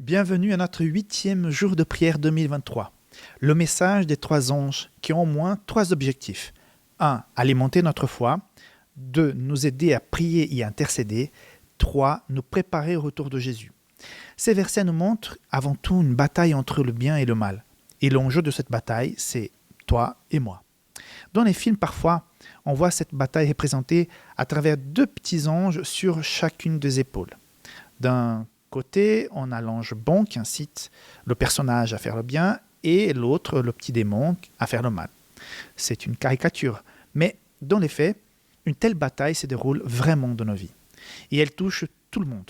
Bienvenue à notre 8e jour de prière 2023. Le message des 3 anges qui ont au moins 3 objectifs. 1. Alimenter notre foi. 2. Nous aider à prier et à intercéder. 3. Nous préparer au retour de Jésus. Ces versets nous montrent avant tout une bataille entre le bien et le mal. Et l'enjeu de cette bataille, c'est toi et moi. Dans les films, parfois, on voit cette bataille représentée à travers 2 petits anges sur chacune des épaules. D'un côté, on a l'ange bon qui incite le personnage à faire le bien et l'autre, le petit démon, à faire le mal. C'est une caricature, mais dans les faits, une telle bataille se déroule vraiment dans nos vies. Et elle touche tout le monde.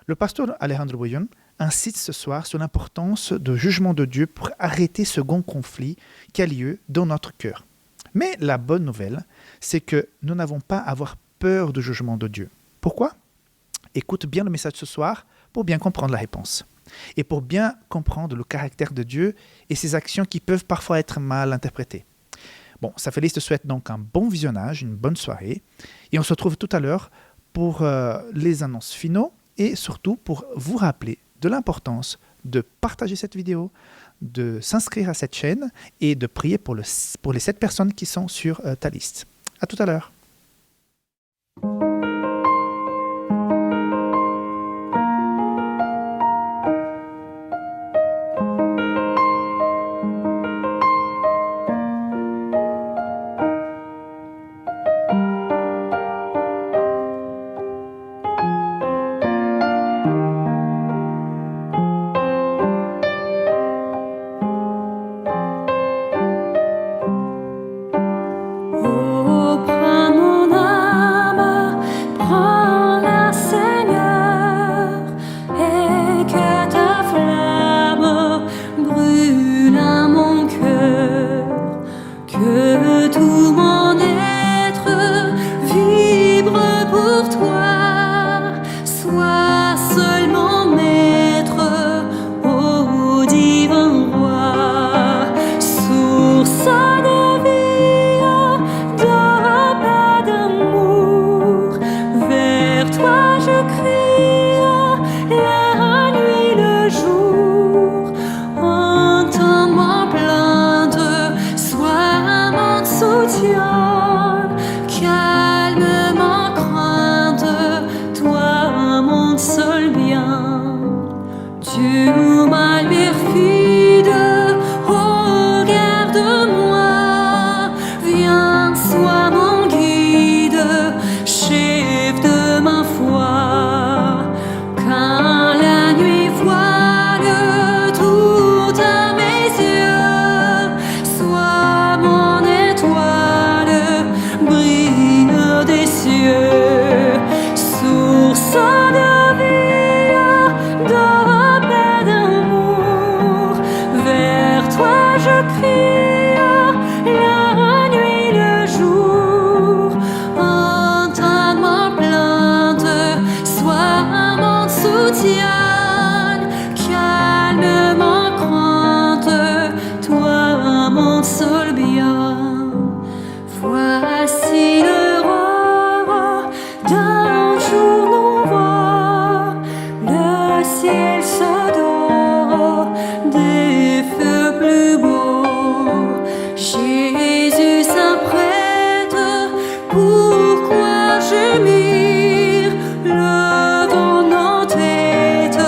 Le pasteur Alejandro Bouillon insiste ce soir sur l'importance du jugement de Dieu pour arrêter ce grand conflit qui a lieu dans notre cœur. Mais la bonne nouvelle, c'est que nous n'avons pas à avoir peur du jugement de Dieu. Pourquoi ? Écoute bien le message ce soir pour bien comprendre la réponse. Et pour bien comprendre le caractère de Dieu et ses actions qui peuvent parfois être mal interprétées. Bon, Félix te souhaite donc un bon visionnage, une bonne soirée. Et on se retrouve tout à l'heure pour les annonces finaux et surtout pour vous rappeler de l'importance de partager cette vidéo, de s'inscrire à cette chaîne et de prier pour les 7 personnes qui sont sur ta liste. À tout à l'heure. Pourquoi gémir le vent en tête?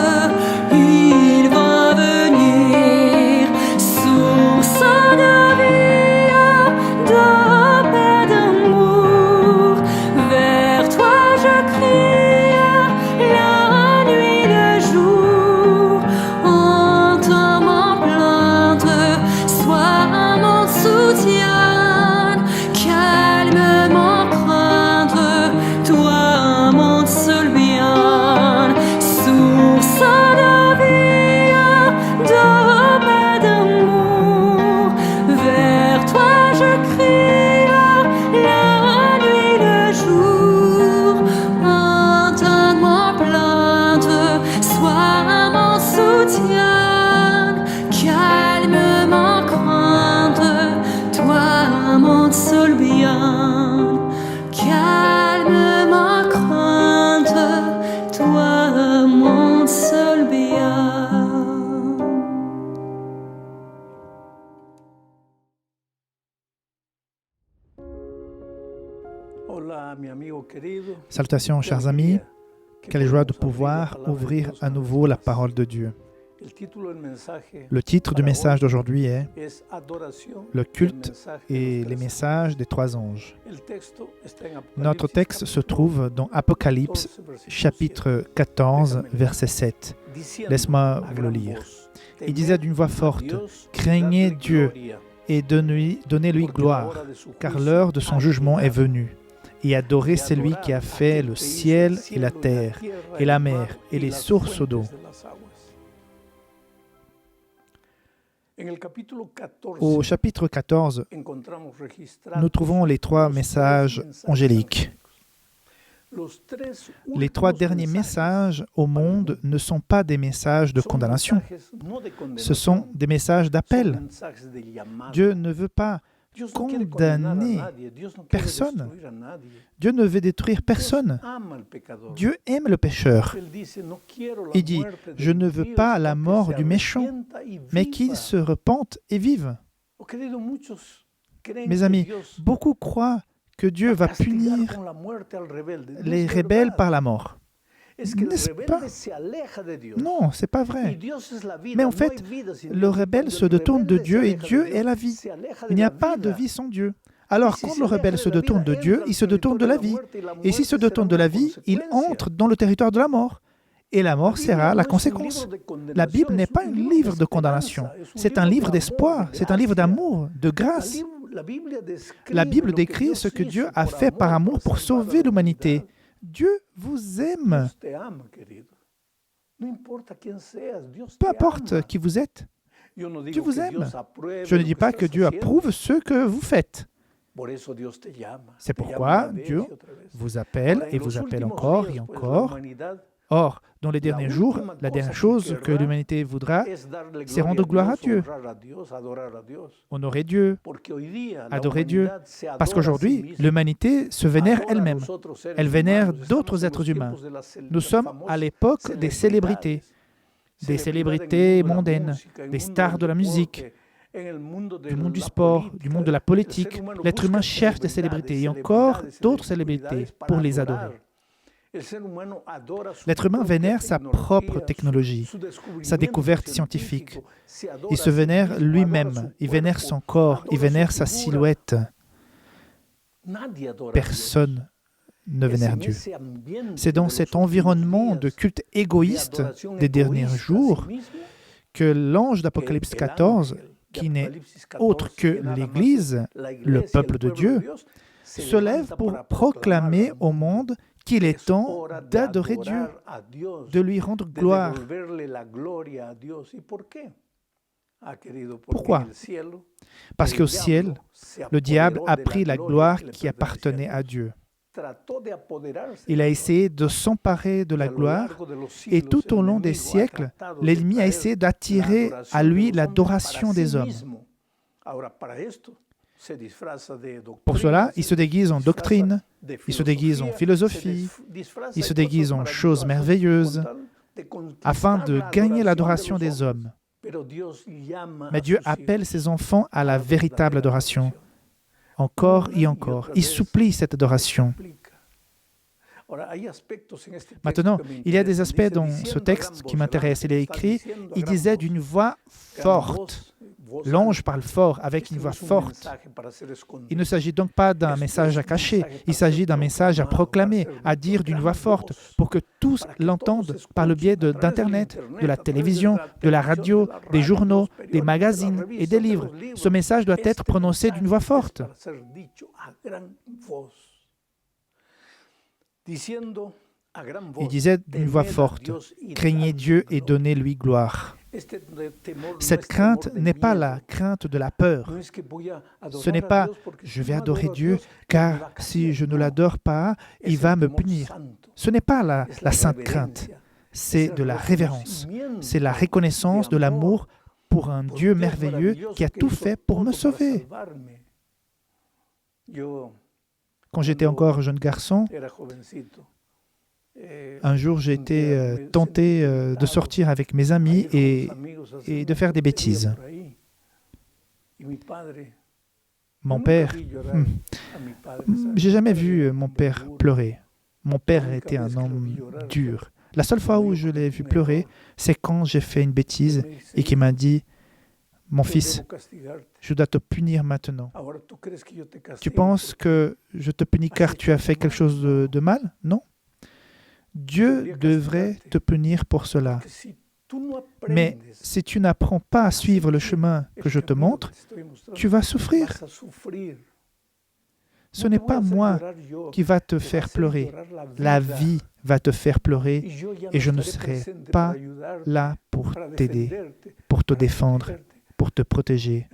Salutations, chers amis. Quelle joie de pouvoir ouvrir à nouveau la parole de Dieu. Le titre du message d'aujourd'hui est « Le culte et les messages des trois anges ». Notre texte se trouve dans Apocalypse, chapitre 14, verset 7. Laisse-moi vous le lire. Il disait d'une voix forte, « Craignez Dieu et donnez-lui gloire, car l'heure de son jugement est venue. Et adorez celui qui a fait le ciel et la terre, et la mer, et les sources d'eau. » Au chapitre 14, nous trouvons les trois messages angéliques. Les trois derniers messages au monde ne sont pas des messages de condamnation. Ce sont des messages d'appel. Dieu ne veut pas condamner personne. Dieu ne veut détruire personne. Dieu aime le pécheur. Il dit, « Je ne veux pas la mort du méchant, mais qu'il se repente et vive. » Mes amis, beaucoup croient que Dieu va punir les rebelles par la mort. N'est-ce pas? Non, ce n'est pas vrai. Mais en fait, le rebelle se détourne de Dieu et Dieu est la vie. Il n'y a pas de vie sans Dieu. Alors, quand le rebelle se détourne de Dieu, il se détourne de la vie. Et s'il se détourne de la vie, il entre dans le territoire de la mort. Et la mort sera la conséquence. La Bible n'est pas un livre de condamnation. C'est un livre d'espoir. C'est un livre d'amour, de grâce. La Bible décrit ce que Dieu a fait par amour pour sauver l'humanité. Dieu vous aime. Peu importe qui vous êtes, Dieu vous aime. Je ne dis pas que Dieu approuve ce que vous faites. C'est pourquoi Dieu vous appelle et vous appelle encore et encore. Or, dans les derniers jours, la dernière chose que l'humanité voudra, c'est rendre gloire à Dieu, honorer Dieu, adorer Dieu. Parce qu'aujourd'hui, l'humanité se vénère elle-même. Elle vénère d'autres êtres humains. Nous sommes à l'époque des célébrités mondaines, des stars de la musique, du monde du sport, du monde de la politique. L'être humain cherche des célébrités et encore d'autres célébrités pour les adorer. L'être humain vénère sa propre technologie, sa découverte scientifique. Il se vénère lui-même, il vénère son corps, il vénère sa silhouette. Personne ne vénère Dieu. C'est dans cet environnement de culte égoïste des derniers jours que l'ange d'Apocalypse 14, qui n'est autre que l'Église, le peuple de Dieu, se lève pour proclamer au monde qu'il est temps d'adorer Dieu, de lui rendre gloire. Pourquoi? Parce qu'au ciel, le diable a pris la gloire qui appartenait à Dieu. Il a essayé de s'emparer de la gloire et tout au long des siècles, l'ennemi a essayé d'attirer à lui l'adoration des hommes. Pour cela, il se déguise en doctrine, il se déguise en philosophie, il se déguise en choses merveilleuses, afin de gagner l'adoration des hommes. Mais Dieu appelle ses enfants à la véritable adoration, encore et encore. Il supplie cette adoration. Maintenant, il y a des aspects dans ce texte qui m'intéressent. Il est écrit, il disait d'une voix forte. L'ange parle fort, avec une voix forte. Il ne s'agit donc pas d'un message à cacher, il s'agit d'un message à proclamer, à dire d'une voix forte, pour que tous l'entendent par le biais d'Internet, de la télévision, de la radio, des journaux, des magazines et des livres. Ce message doit être prononcé d'une voix forte. Il disait d'une voix forte, « Craignez Dieu et donnez-lui gloire ». Cette crainte n'est pas la crainte de la peur. Ce n'est pas « je vais adorer Dieu, car si je ne l'adore pas, il va me punir ». Ce n'est pas la sainte crainte, c'est de la révérence. C'est la reconnaissance de l'amour pour un Dieu merveilleux qui a tout fait pour me sauver. Quand j'étais encore jeune garçon, un jour, j'ai été tenté de sortir avec mes amis et de faire des bêtises. Mon père, j'ai jamais vu mon père pleurer. Mon père était un homme dur. La seule fois où je l'ai vu pleurer, c'est quand j'ai fait une bêtise et qu'il m'a dit, « Mon fils, je dois te punir maintenant. Tu penses que je te punis car tu as fait quelque chose de mal? Non. Dieu devrait te punir pour cela. Mais si tu n'apprends pas à suivre le chemin que je te montre, tu vas souffrir. Ce n'est pas moi qui va te faire pleurer. La vie va te faire pleurer et je ne serai pas là pour t'aider, pour te défendre, pour te protéger.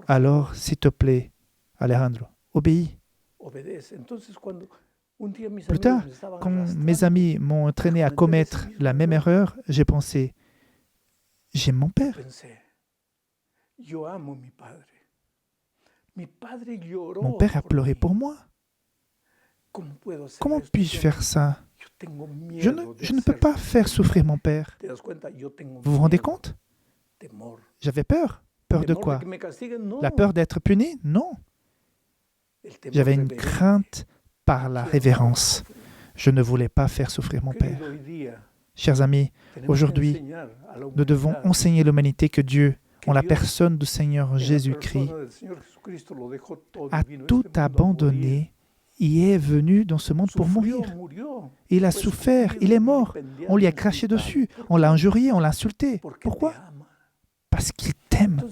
Alors, s'il te plaît, Alejandro, obéis. Plus tard, quand mes amis m'ont entraîné à commettre la même erreur, j'ai pensé, j'aime mon père. Mon père a pleuré pour moi. Comment puis-je faire ça? Je ne peux pas faire souffrir mon père. Vous vous rendez compte? J'avais peur. Peur de quoi? La peur d'être puni? Non. J'avais une crainte par la révérence. Je ne voulais pas faire souffrir mon père. Chers amis, aujourd'hui, nous devons enseigner l'humanité que Dieu, en la personne du Seigneur Jésus-Christ, a tout abandonné et est venu dans ce monde pour mourir. Il a souffert, il est mort. On lui a craché dessus, on l'a injurié, on l'a insulté. Pourquoi? Parce qu'il t'aime.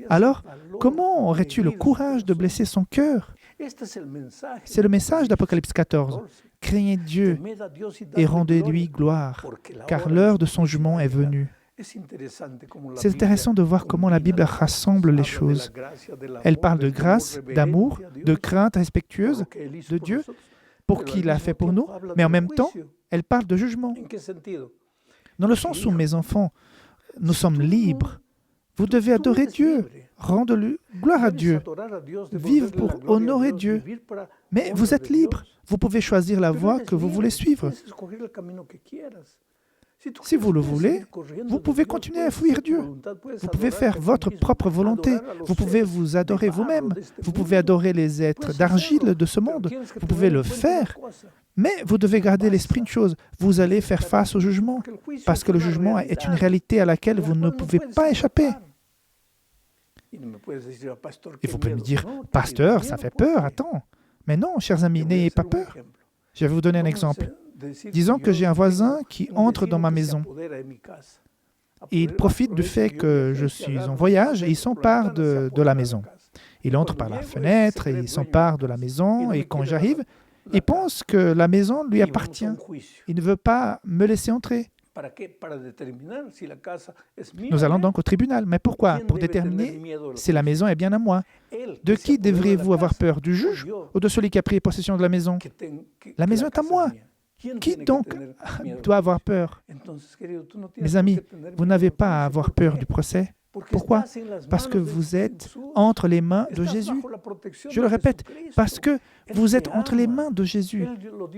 Alors, comment aurais-tu le courage de blesser son cœur? C'est le message d'Apocalypse 14. Craignez Dieu et rendez-lui gloire, car l'heure de son jugement est venue. C'est intéressant de voir comment la Bible rassemble les choses. Elle parle de grâce, d'amour, de crainte respectueuse de Dieu pour qu'il a fait pour nous, mais en même temps, elle parle de jugement. Dans le sens où, mes enfants, nous sommes libres. Vous devez adorer Dieu, rendre gloire à Dieu, vivre pour honorer Dieu. Mais vous êtes libre. Vous pouvez choisir la voie que vous voulez suivre. Si vous le voulez, vous pouvez continuer à fuir Dieu. Vous pouvez faire votre propre volonté. Vous pouvez vous adorer vous-même. Vous pouvez adorer les êtres d'argile de ce monde. Vous pouvez le faire. Mais vous devez garder l'esprit d'une chose. Vous allez faire face au jugement. Parce que le jugement est une réalité à laquelle vous ne pouvez pas échapper. Et vous pouvez me dire, « Pasteur, ça fait peur, attends. » Mais non, chers amis, n'ayez pas peur. Je vais vous donner un exemple. Disons que j'ai un voisin qui entre dans ma maison. Et il profite du fait que je suis en voyage et il s'empare de la maison. Il entre par la fenêtre et il s'empare de la maison et quand j'arrive, il pense que la maison lui appartient. Il ne veut pas me laisser entrer. Nous allons donc au tribunal. Mais pourquoi? Pour déterminer si la maison est bien à moi. De qui devriez-vous avoir peur? Du juge ou de celui qui a pris possession de la maison? La maison est à moi. Qui donc doit avoir peur? Mes amis, vous n'avez pas à avoir peur du procès. Pourquoi? Parce que vous êtes entre les mains de Jésus. Je le répète, parce que vous êtes entre les mains de Jésus.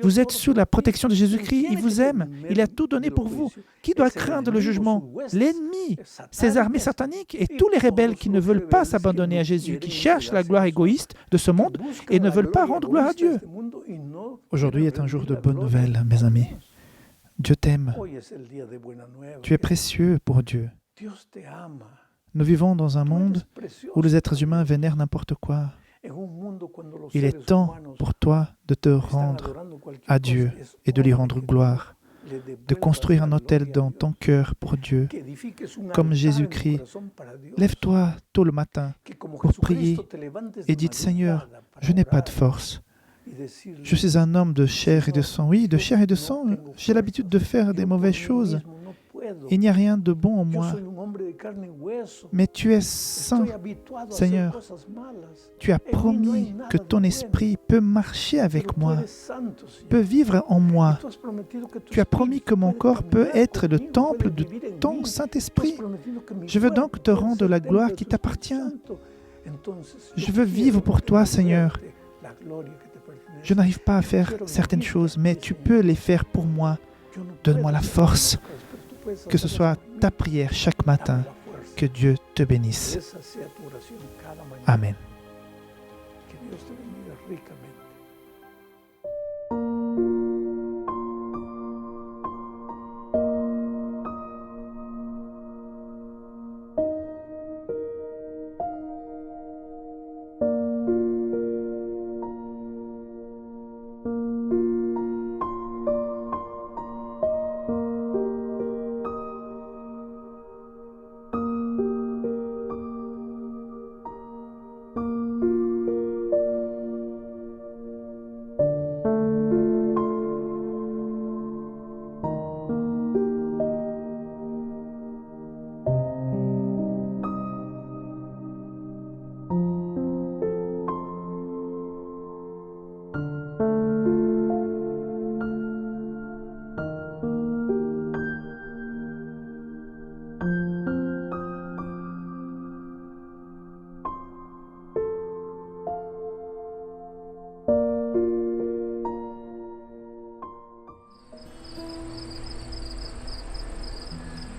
Vous êtes sous la protection de Jésus-Christ. Il vous aime. Il a tout donné pour vous. Qui doit craindre le jugement? L'ennemi, ses armées sataniques et tous les rebelles qui ne veulent pas s'abandonner à Jésus, qui cherchent la gloire égoïste de ce monde et ne veulent pas rendre gloire à Dieu. Aujourd'hui est un jour de bonnes nouvelles, mes amis. Dieu t'aime. Tu es précieux pour Dieu. Nous vivons dans un monde où les êtres humains vénèrent n'importe quoi. Il est temps pour toi de te rendre à Dieu et de lui rendre gloire, de construire un autel dans ton cœur pour Dieu, comme Jésus-Christ. Lève-toi tôt le matin pour prier et dis « Seigneur, je n'ai pas de force. Je suis un homme de chair et de sang. Oui, de chair et de sang, j'ai l'habitude de faire des mauvaises choses. Il n'y a rien de bon en moi. Mais tu es saint, Seigneur. Tu as promis que ton esprit peut marcher avec moi, peut vivre en moi. Tu as promis que mon corps peut être le temple de ton Saint-Esprit. Je veux donc te rendre la gloire qui t'appartient. Je veux vivre pour toi, Seigneur. Je n'arrive pas à faire certaines choses, mais tu peux les faire pour moi. Donne-moi la force. Que ce soit ta prière chaque matin. Que Dieu te bénisse. Amen. Que Dios te bendiga ricamente.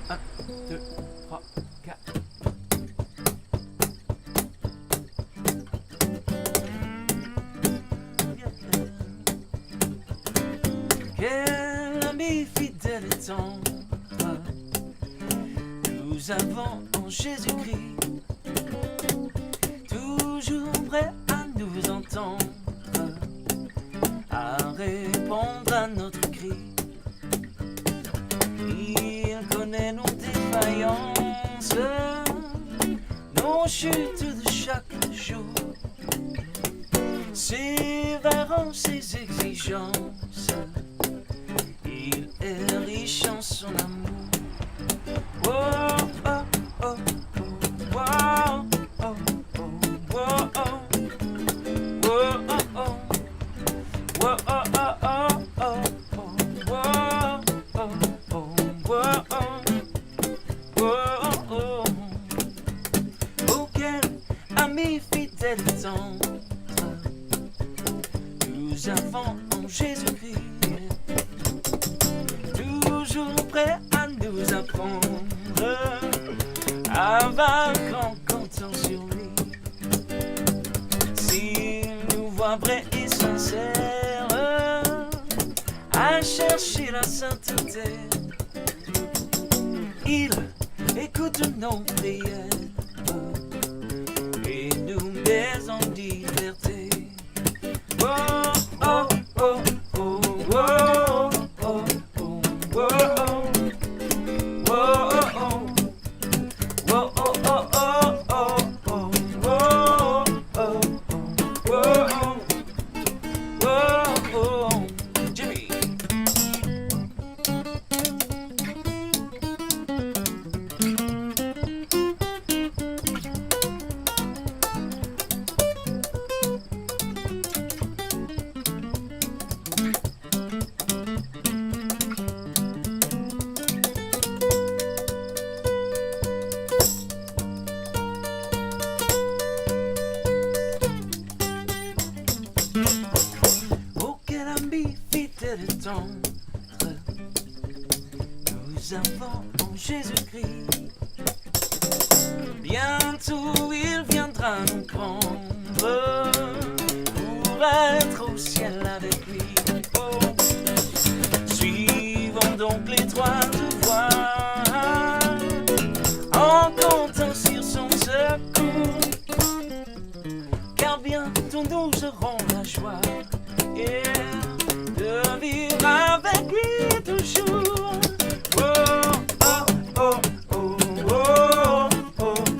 1, 2, 3, 4. Quel ami fidèle et tendre nous avons en Jésus-Christ, toujours prêt à nous entendre, à répondre à notre cri. Il connaît nos défaillances, nos chutes de chaque jour, sévèrent ses exigences. Il est riche en son amour. Oh, oh, oh, oh, wow, oh, oh, oh, oh, oh, oh, oh. Whoa, oh, oh, oh, oh, oh, whoa, oh, oh, whoa, oh, whoa, oh. Oh, quel ami fidèle et tendre nous avons en Jésus-Christ, toujours prêt à nous apprendre à vaincre en comptant sur lui. S'il nous voit vrai et sincère, à chercher la sainteté, il écoute nos prières et nous met en liberté. Oh, oh, oh, oh, oh, oh, oh, oh, oh. Oh, quel ami fidèle et tendre nous avons en Jésus-Christ. Bientôt il viendra nous prendre pour être au ciel avec lui. Oh, suivons donc l'étoile de voie en comptant sur son secours, car bientôt nous aurons la joie, yeah, de vivre avec lui toujours. Oh, oh, oh, oh, oh, oh, oh, oh,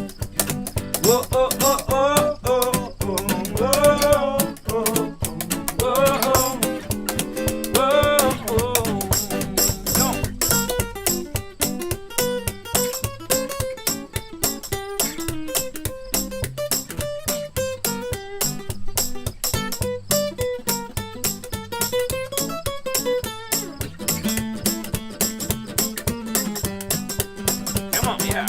oh, oh, oh, oh, come on, yeah.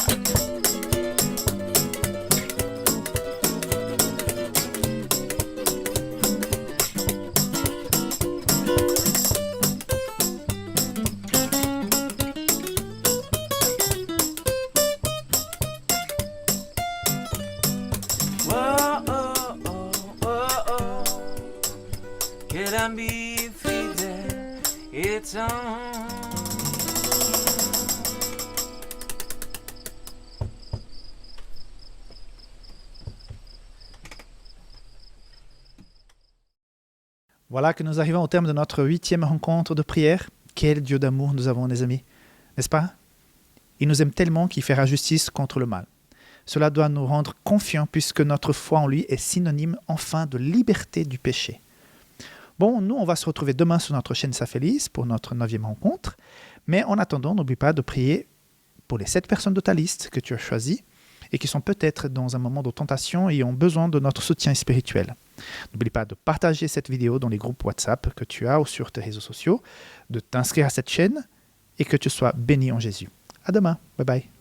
Oh, oh, oh, oh, oh. Quel ami fidèle et tendre. Voilà que nous arrivons au terme de notre 8e rencontre de prière. Quel Dieu d'amour nous avons, les amis, n'est-ce pas? Il nous aime tellement qu'il fera justice contre le mal. Cela doit nous rendre confiants puisque notre foi en lui est synonyme enfin de liberté du péché. Bon, nous, on va se retrouver demain sur notre chaîne Saint-Félix pour notre 9e rencontre. Mais en attendant, n'oublie pas de prier pour les 7 personnes de ta liste que tu as choisies et qui sont peut-être dans un moment de tentation et ont besoin de notre soutien spirituel. N'oublie pas de partager cette vidéo dans les groupes WhatsApp que tu as ou sur tes réseaux sociaux, de t'inscrire à cette chaîne et que tu sois béni en Jésus. À demain. Bye bye.